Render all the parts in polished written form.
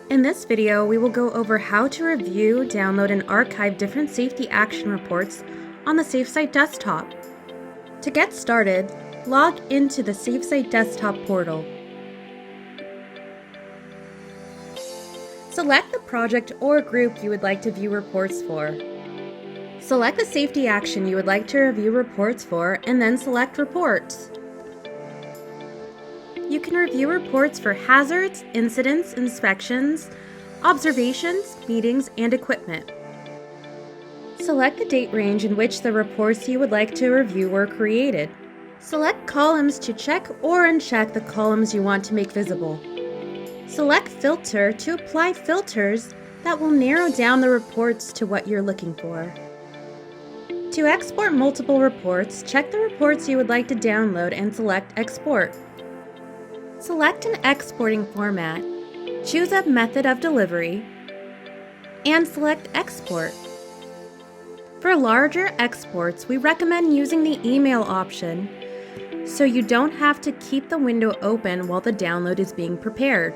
In this video, we will go over how to review, download, and archive different safety action reports on the Safesite desktop. To get started, log into the Safesite desktop portal. Select the project or group you would like to view reports for. Select the safety action you would like to review reports for, and then select Reports. You can review reports for hazards, incidents, inspections, observations, meetings, and equipment. Select the date range in which the reports you would like to review were created. Select columns to check or uncheck the columns you want to make visible. Select Filter to apply filters that will narrow down the reports to what you're looking for. To export multiple reports, check the reports you would like to download and select Export. Select an exporting format, choose a method of delivery, and select Export. For larger exports, we recommend using the email option so you don't have to keep the window open while the download is being prepared.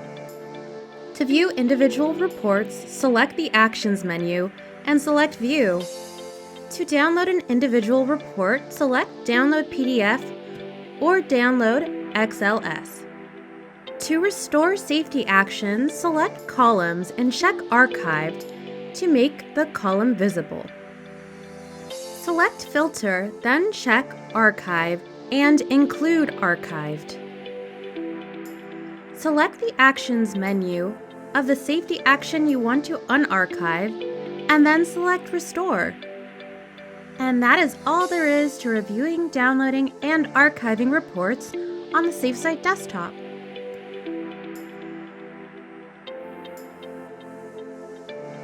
To view individual reports, select the Actions menu and select View. To download an individual report, select Download PDF or Download XLS. To restore safety actions, select Columns and check Archived to make the column visible. Select Filter, then check Archive and Include Archived. Select the Actions menu of the safety action you want to unarchive, and then select Restore. And that is all there is to reviewing, downloading, and archiving reports on the Safesite desktop.